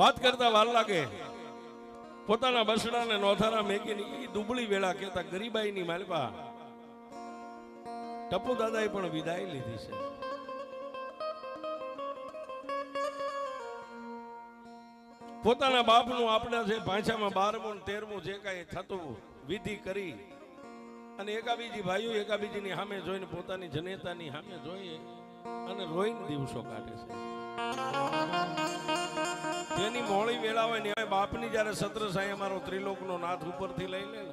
વાત કરતા વાર લાગે પોતાના બસડાને નોથારા મેકીને ઈ દુબળી વેળા કહેતા ગરીબાઈની માલપા ટપુ દાદાએ પણ વિદાય લીધી છે. પોતાના બાપનું આપણા જે ભાષામાં 12મું 13મું જે કાંઈ થતું વિધિ કરી અને એકાબીજી ભાઈઓ એકાબીજીની સામે જોઈને પોતાની જનેતાની સામે જોઈએ અને રોઈને દિવસો કાઢે છે. જેની મોળી વેળા હોય ને બાપની જયારે સત્ર સાંઈ અમારો ત્રિલોકનો નાથ ઉપરથી લઈ લે ને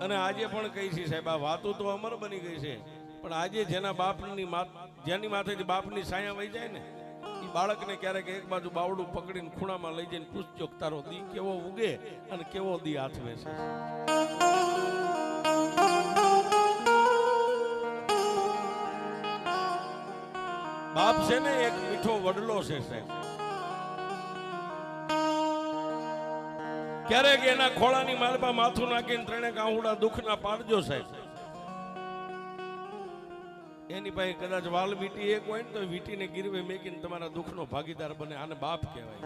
અને આજે પણ કહી છે સાહેબ આ વાતો તો અમર બની ગઈ છે પણ આજે જેના બાપની જેની માથેથી બાપની સાયા વહી જાય ને એ બાળકને ક્યારેક એક બાજુ બાવડું પકડીને ખૂણામાં લઈ જઈને પૂછજો તારો દી કેવો ઉગે અને કેવો દી આથવે છે. બાપ છે ને એક મીઠો વડલો છે સાહેબ. ક્યારેક એના ખોળાની માલપા માથું નાખીને ત્રણે કાહુડા દુઃખના પાડજો સાહેબ. એની પાસે કદાચ વાલ વીટી એક હોય ને તો વીટીને ગીરવે મેકીને તમારા દુઃખનો ભાગીદાર બને. આને બાપ કહેવાય.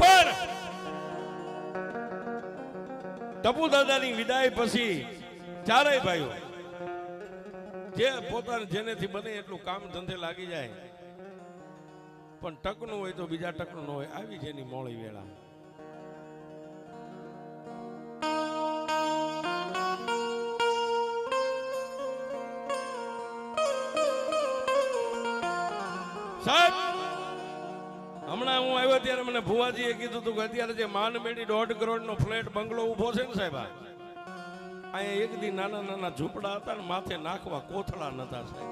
પણ ટપુ દાદાની વિદાય પછી ચારેય ભાઈઓ જે પોતાને જેનેથી બને એટલું કામ ધંધે લાગી જાય પણ ટકનું હોય તો બીજા ટકનું ન હોય આવી જેની મોળી વેળા. સાહેબ હમણાં હું આવ્યો ત્યારે મને ભુવાજીએ કીધું હતું કે અત્યારે જે માનમેડી 1.5 કરોડનો ફ્લેટ બંગલો ઉભો છે ને સાહેબ અહીંયા એક દી નાના નાના ઝૂંપડા હતા ને માથે નાખવા કોથળા નતા સાહેબ.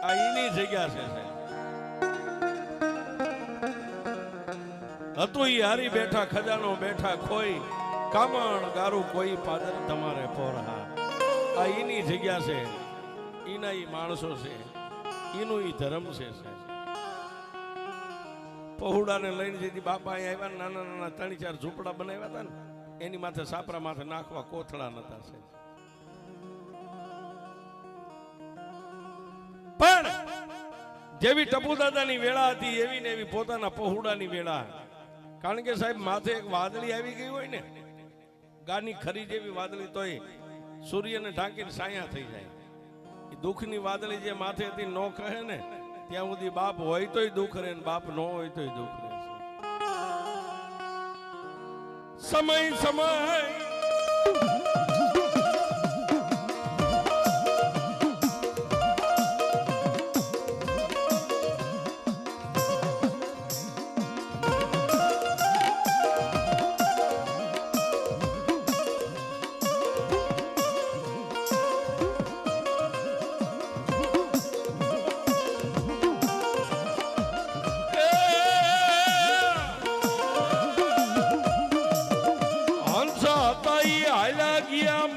આ એની જગ્યા છે સાહેબ. હતું ઈ હારી બેઠા ખજાનો બેઠા ખોઈ કામણ ગારું કોઈ પાદર તમારે પોરહા. આ એની જગ્યા છે એના ઈ માણસો છે એનું ઈ ધર્મ છે સાહેબ. પહોડાને લઈને જેથી બાપા અહીંયા આવ્યા નાના નાના 3-4 ઝૂંપડા બનાવ્યા હતા ને એની માથે સાપરા માથે નાખવા કોથળા નતા છે. પણ જેવી ટપુ દાદાની વેળા હતી એવી ને એવી પોતાના પહોડાની વેળા. કારણ કે સાહેબ માથે એક વાદળી આવી ગઈ હોય ને ગાની ખરી જેવી વાદળી તોય સૂર્યને ઢાંકીને સાયા થઈ જાય. દુઃખની વાદળી જે માથે હતી નો કહે ને ત્યાં સુધી બાપ હોય તોય દુઃખ રહે ને બાપ ન હોય તોય દુઃખ રહે. સમય સમય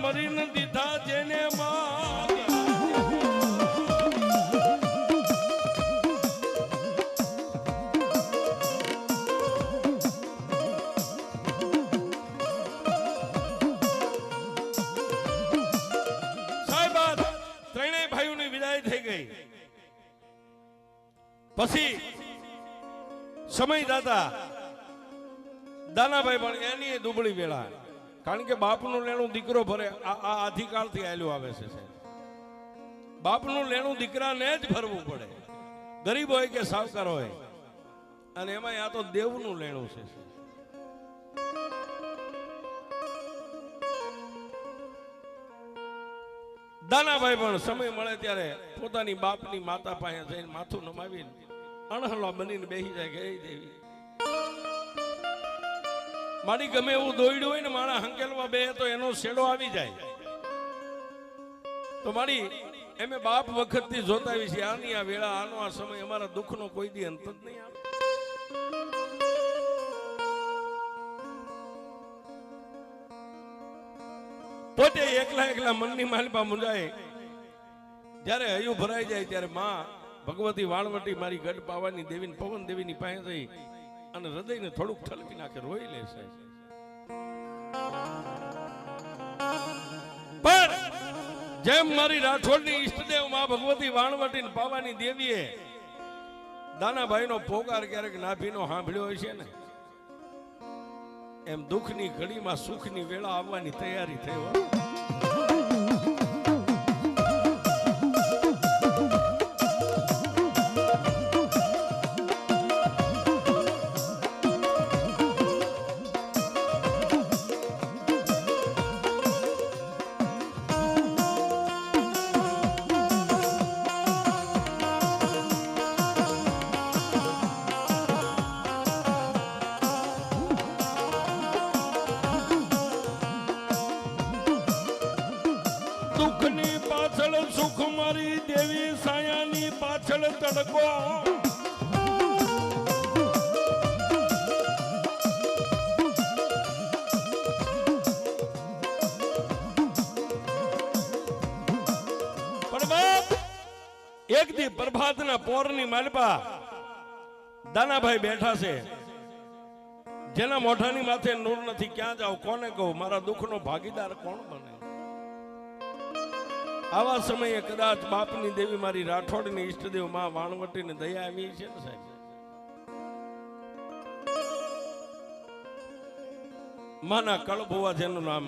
મરીને દીધા જેને સાહેબ ત્રણેય ભાઈઓની વિદાય થઈ ગઈ પછી સમય દાનાભાઈ પણ એની દુબળી વેળા. કારણ કે બાપનું લેણું દીકરો ભરે આ આધિકાળથી આવેલું આવે છે. બાપનું લેણું દીકરાને જ ભરવું પડે ગરીબ હોય કે સાવકાર હોય. અને એમાં આ તો દેવનું લેણું છે. દાનાભાઈ પણ સમય મળે ત્યારે પોતાની બાપની માતા પાસે જઈને માથું નમાવીને અણહલા બનીને બેસી જાય કે એ દેવી મારી ગમે એવું દોયડું હોય ને મારા હંકેલવા બે તો એનો શેડો આવી જાય. તો મારી એમે બાપ વખતથી જોતા આવી છે આની આ વેળા આનો આ સમય અમારા દુઃખનો કોઈ દી અંત જ નહીં આવે. પોતે એકલા મનની માલપા મુંજાય જ્યારે હૈયું ભરાઈ જાય ત્યારે માં ભગવતી વાળવટી મારી ગઢ પાવાની દેવીને પવન દેવીની પાસે જઈ અને હૃદયને થોડુંક ઠલકી નાખે રોઈ લે છે. જેમ મારી રાઠોડની ઈષ્ટદેવ માં ભગવતી વાણવટી પાવાની દેવીએ દાનાભાઈનો પોકાર ક્યારેક નાભીનો સાંભળ્યો હોય છે ને, એમ દુઃખની ઘડીમાં સુખની વેળા આવવાની તૈયારી થઈ હોય. દુઃખની પાછળ સુખ મારી દેવી સાયાની પાછળ તડકો. પણ બાપ એક દી પ્રભાતના પોરની માલપા દાનાભાઈ બેઠા છે, જેના મોઢાની માથે નૂર નથી. ક્યાં જાવ, કોને કહું, મારા દુઃખનો ભાગીદાર કોણ બને? આવા સમયે કદાચ બાપની દેવી મારી રાઠોડની ઈષ્ટદેવ માં વાણવટીને દયા આવી છે ને સાહેબ. માના કળભુવા જેનું નામ,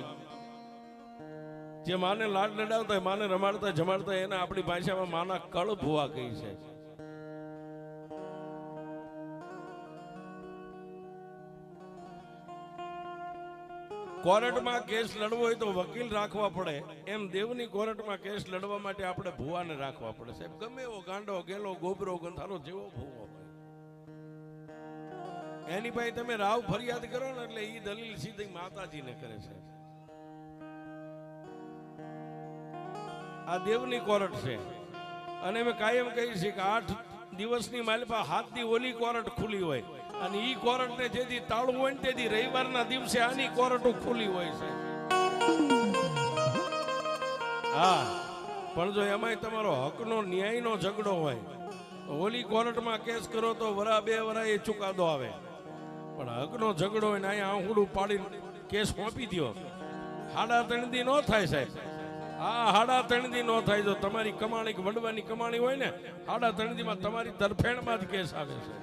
જે માને લાડ લડાવતા માને રમાડતા જમાડતા એને આપણી ભાષામાં માના કળભુવા કહી છે. કોર્ટમાં કેસ લડવો હોય તો વકીલ રાખવા પડે, એમ દેવની કોર્ટમાં કેસ લડવા માટે આપણે ભુવાને રાખવા પડે સાહેબ. ગમે એવો ગાંડો ગેલો ગોબરો ગંધારો જેવો ભુવો હોય એની પાસે તમે રાવ ફરિયાદ કરો ને એટલે ઈ દલીલ સીધી માતાજીને કરે છે. આ દેવની કોર્ટ છે અને અમે કાયમ કહીએ છીએ કે 8 દિવસની માલિપા 7 દી ઓલી કોર્ટ ખુલી હોય અને ઈ કોર્ટ ને જેથી તાળું હોય ને તેથી રવિવારના દિવસે આની કોર્ટ ખુલી હોય છે. હા, પણ જો એમાંય તમારો હકનો ન્યાયનો ઝઘડો હોય તો ઓલી કોર્ટમાં કેસ કરો તો વરા 2 વરા એ ચુકાદો આવે. પણ હકનો ઝઘડો હોય ને અહીંયા આંહુડું પાડીને કેસ સોંપી દો, 3.5 દી નો થાય સાહેબ. હા, 3.5 દી નો થાય. જો તમારી કમાણી વડવાની કમાણી હોય ને 3.5 દીમાં તમારી તરફેણમાં જ કેસ આવે છે.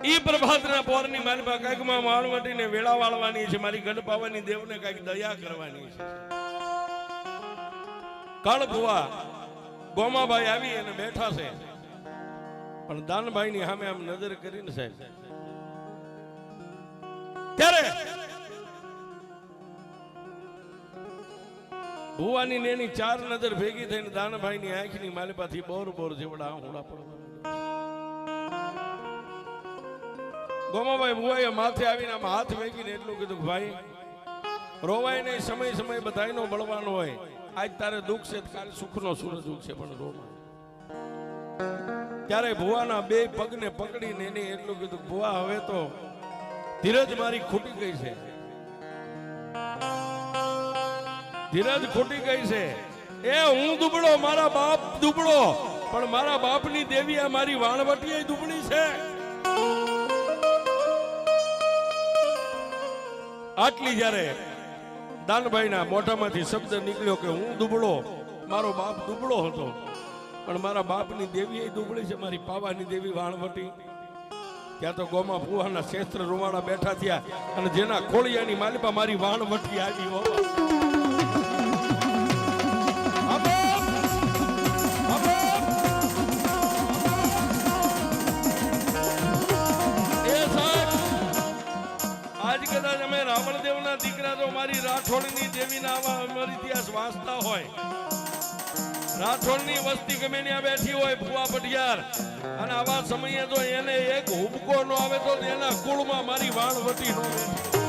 ઈ પ્રભાતના પોરની માલપા કઈક માં વાણવટીને વેળા વાળવાની છે, મારી ગઢ પાવાની દેવને કઈક દયા કરવાની છે. કળભુવા ગોમાભાઈ આવી અને બેઠા છે, પણ દાનભાઈ ની સામે આમ નજર કરીને સાહેબ ત્યારે ભુવાની ને એની 4 નજર ભેગી થઈને દાનભાઈ ની આંખની માલપાથી બોર બોર જેવડા આંહુડા પડવા. ગોમાભાઈ ભુવાએ માથે આવીને આમ હાથ વેગીને એટલું કીધું, ભાઈ રોવાય નહીં, સમય સમય બધાયનો બળવાનો હોય. આજ તારે દુઃખ છે, કાલે સુખનો સૂરજ ઉગશે, પણ રોવા. ત્યારે ભુવાના 2 પગને પકડીને એને એટલું કીધું, ભુવા હવે તો ધીરજ મારી ખૂટી ગઈ છે, ધીરજ ખૂટી ગઈ છે. એ હું દુબળો, મારા બાપ દુબળો, પણ મારા બાપની દેવી આ મારી વાણવટી દુબળી છે. આટલી જ્યારે દાનભાઈના મોઢામાંથી શબ્દ નીકળ્યો કે હું દુબળો, મારો બાપ દુબળો હતો, પણ મારા બાપની દેવી એ દુબળી છે, મારી પાવાની દેવી વાણવટી. ત્યાં તો ગોમા ફુવાના શેસ્ત્ર રૂવાડા બેઠા થયા અને જેના ખોળિયાની માલિપા મારી વાણવટી આવી. આજ કદાચ અમે રાવણદેવના દીકરા જો મારી રાઠોડની દેવીના આવા અમર ઇતિહાસ વાંચતા હોય, રાઠોડની વસ્તી ગમે ત્યાં બેઠી હોય ફુવા પઢિયાર, અને આવા સમયે જો એને એક હુબકો ન આવે તો એના કુળમાં મારી વાણવટી નો બેઠી.